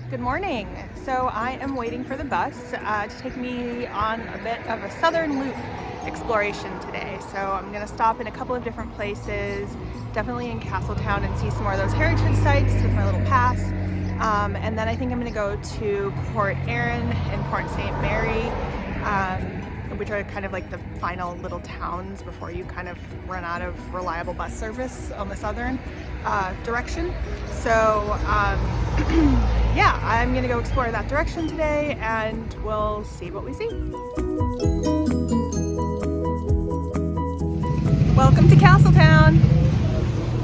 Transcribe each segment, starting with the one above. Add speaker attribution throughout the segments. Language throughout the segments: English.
Speaker 1: Good morning. So I am waiting for the bus to take me on a bit of a southern loop exploration today. So I'm going to stop in a couple of different places, definitely in Castletown, and see some more of those heritage sites with my little pass. And then I think I'm going to go to Port Erin and Port St. Mary, which are kind of like the final little towns before you kind of run out of reliable bus service on the southern direction. So yeah, I'm gonna go explore that direction today and we'll see what we see. Welcome to Castletown.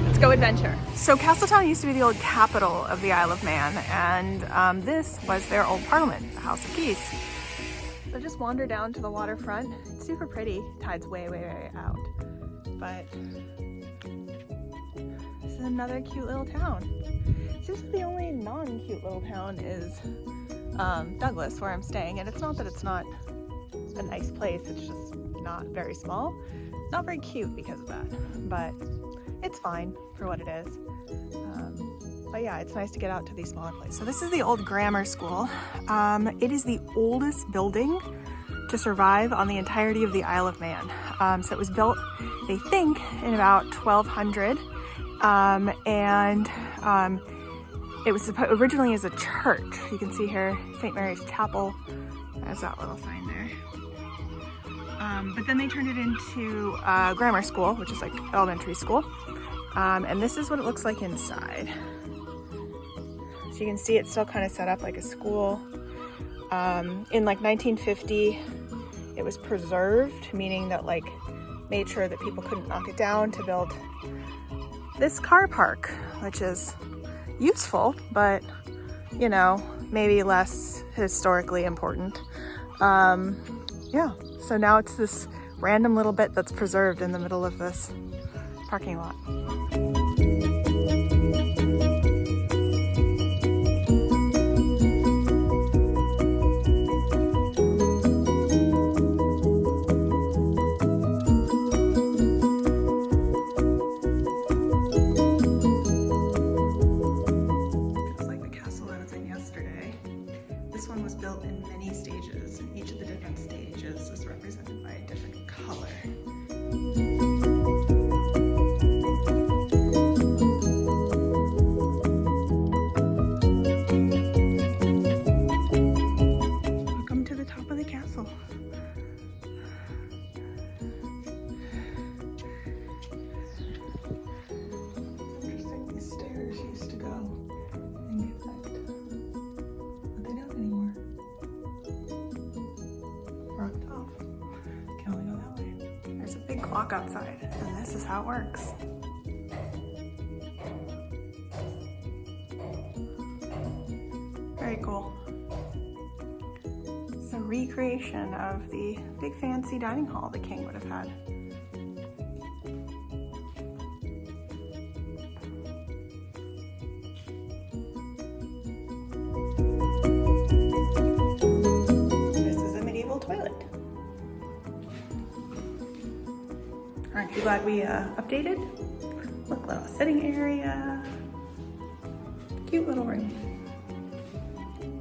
Speaker 1: Let's go adventure. So Castletown used to be the old capital of the Isle of Man, and this was their old parliament, the House of Keys. So just wander down to the waterfront. It's super pretty. Tide's way out. But this is another cute little town. Seems like the only non-cute little town is Douglas, where I'm staying. And it's not that it's not a nice place, it's just not very small. Not very cute because of that, but it's fine for what it is. But yeah, it's nice to get out to these smaller places. So this is the old grammar school. It is the oldest building to survive on the entirety of the Isle of Man. So it was built, they think, in about 1200. It was originally as a church. You can see here, St. Mary's Chapel. There's that little sign there. But then they turned it into a grammar school, which is like elementary school. And this is what it looks like inside. So you can see it's still kind of set up like a school. In like 1950, it was preserved, meaning that like made sure that people couldn't knock it down to build this car park, which is useful, but you know, maybe less historically important. Yeah, so now it's this random little bit that's preserved in the middle of this parking lot. This one was built in many stages, and each of the different stages is represented by a different color. Welcome to the top of the castle. Interesting, these stairs used to go in the effect. Anymore. Rocked off. Can only go that way. There's a big clock outside, and this is how it works. Very cool. It's a recreation of the big fancy dining hall the king would have had. Aren't you glad we updated? Look, little sitting area. Cute little room.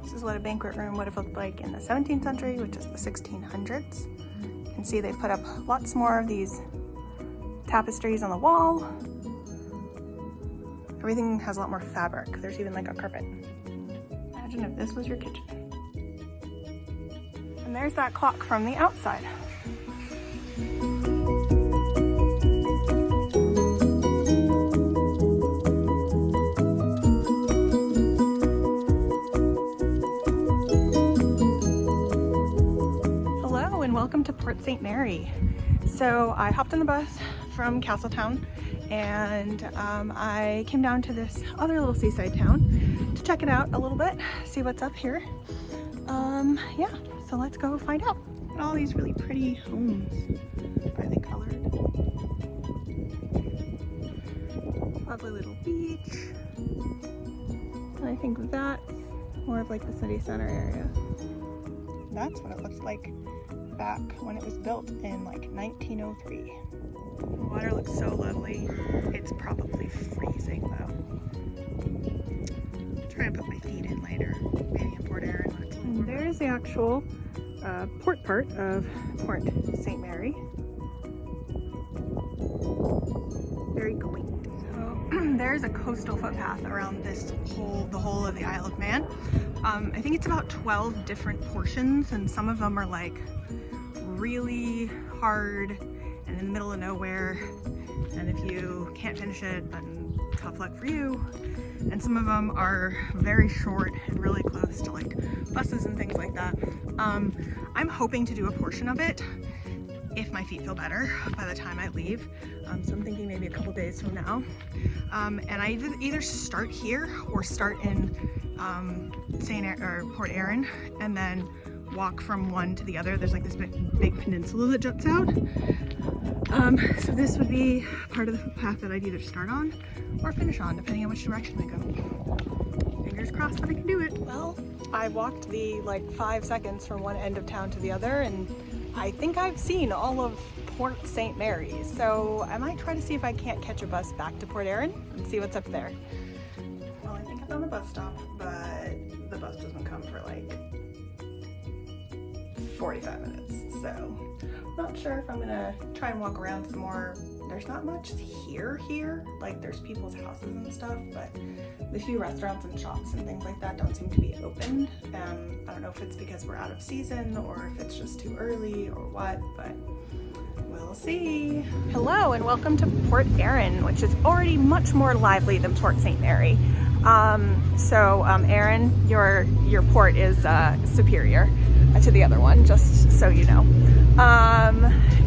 Speaker 1: This is what a banquet room would have looked like in the 17th century, which is the 1600s. You can see they've put up lots more of these tapestries on the wall. Everything has a lot more fabric. There's even like a carpet. Imagine if this was your kitchen. And there's that clock from the outside. Welcome to Port St. Mary. So I hopped on the bus from Castletown and I came down to this other little seaside town to check it out a little bit, see what's up here. Yeah, so let's go find out. All these really pretty homes, brightly colored. Lovely little beach. And I think that's more of like the city center area. That's what it looks like back when it was built in like 1903. The water looks so lovely. It's probably freezing though. I'll try to put my feet in later. here's the actual port part of Port St. Mary. Very quaint. So there's a coastal footpath around the whole of the Isle of Man. I think it's about 12 different portions, and some of them are like really hard and in the middle of nowhere. And if you can't finish it, then tough luck for you. And some of them are very short and really close to like buses and things like that. I'm hoping to do a portion of it if my feet feel better by the time I leave. So I'm thinking maybe a couple days from now. And I either start here or start in Port Erin and then walk from one to the other. There's like this big peninsula that juts out. So this would be part of the path that I'd either start on or finish on, depending on which direction I go. Fingers crossed that I can do it. Well, I walked the like 5 seconds from one end of town to the other, and I think I've seen all of Port St. Mary's. So I might try to see if I can't catch a bus back to Port Erin and see what's up there. Well, I think I found the bus stop, but the bus doesn't come for like 45 minutes. So not sure if I'm gonna try and walk around some more. There's not much here. Like there's people's houses and stuff, but the few restaurants and shops and things like that don't seem to be opened. I don't know if it's because we're out of season or if it's just too early or what, but we'll see. Hello and welcome to Port Erin, which is already much more lively than Port St. Mary. Erin, your port is superior to the other one, just so you know.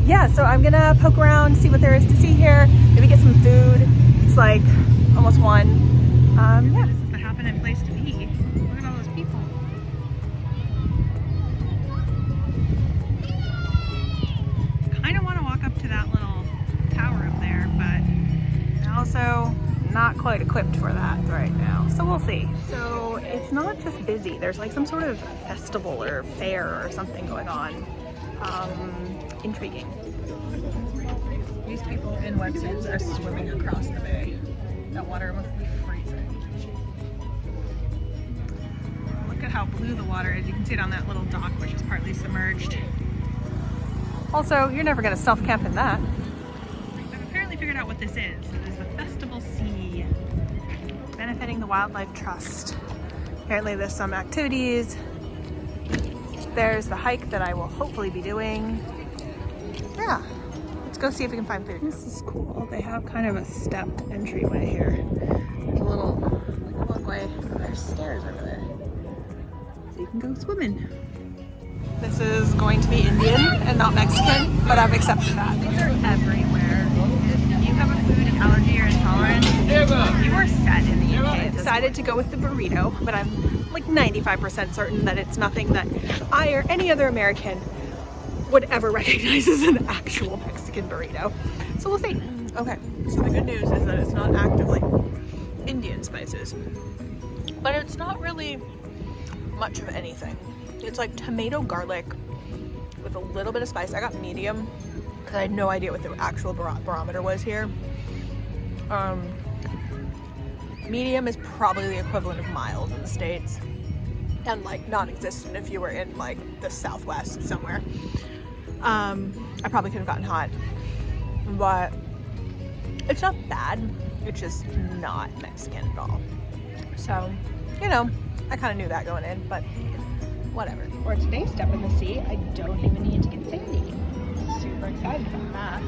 Speaker 1: Yeah, so I'm gonna poke around, see what there is to see here, maybe get some food. It's like almost 1. Yeah, this is the happening place to be. Look at all those people. Kind of want to walk up to that little tower up there, but also not quite equipped for that right now, so we'll see. So it's not just busy, there's like some sort of festival or fair or something going on. Intriguing. These people in wetsuits are swimming across the bay. That water must be freezing. Look at how blue the water is. You can see it on that little dock, which is partly submerged. Also, you're never gonna self-camp in that. I've apparently figured out what this is. It is the Festival Sea, benefiting the Wildlife Trust. Apparently there's some activities. There's the hike that I will hopefully be doing. Yeah, let's go see if we can find food. This is cool. They have kind of a stepped entryway here. There's a little like walkway. There's stairs over there, so you can go swimming. This is going to be Indian and not Mexican, but I've accepted that. These are everywhere. If you have a food allergy or intolerance, you are set in the UK. I decided to go with the burrito, but I'm like 95% certain that it's nothing that I or any other American would ever recognize as an actual Mexican burrito. So we'll see. Okay, so the good news is that it's not actively Indian spices, but it's not really much of anything. It's like tomato garlic with a little bit of spice. I got medium because I had no idea what the actual barometer was here. Medium is probably the equivalent of mild in the States, and like non-existent if you were in like the Southwest somewhere. I probably could have gotten hot, but it's not bad. It's just not Mexican at all. So, you know, I kind of knew that going in, but whatever. For today's step in the sea, I don't even need to get sandy. Super excited about that.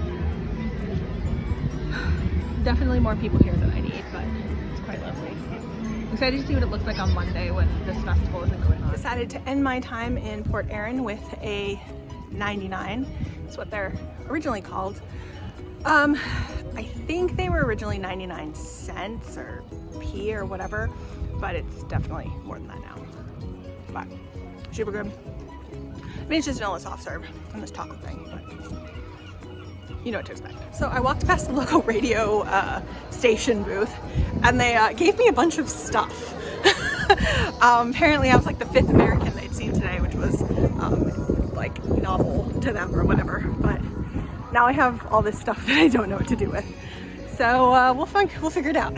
Speaker 1: Definitely more people here than I need, but it's quite lovely. Excited to see what it looks like on Monday when this festival isn't going on. Decided to end my time in Port Erin with a 99. That's what they're originally called. I think they were originally 99 cents or P or whatever, but it's definitely more than that now. But super good. I mean, it's just vanilla soft serve and this taco thing, but you know what to expect. So I walked past the local radio station booth and they gave me a bunch of stuff. Apparently I was like the 5th American they'd seen today, which was like novel to them or whatever, but now I have all this stuff that I don't know what to do with. So we'll figure it out.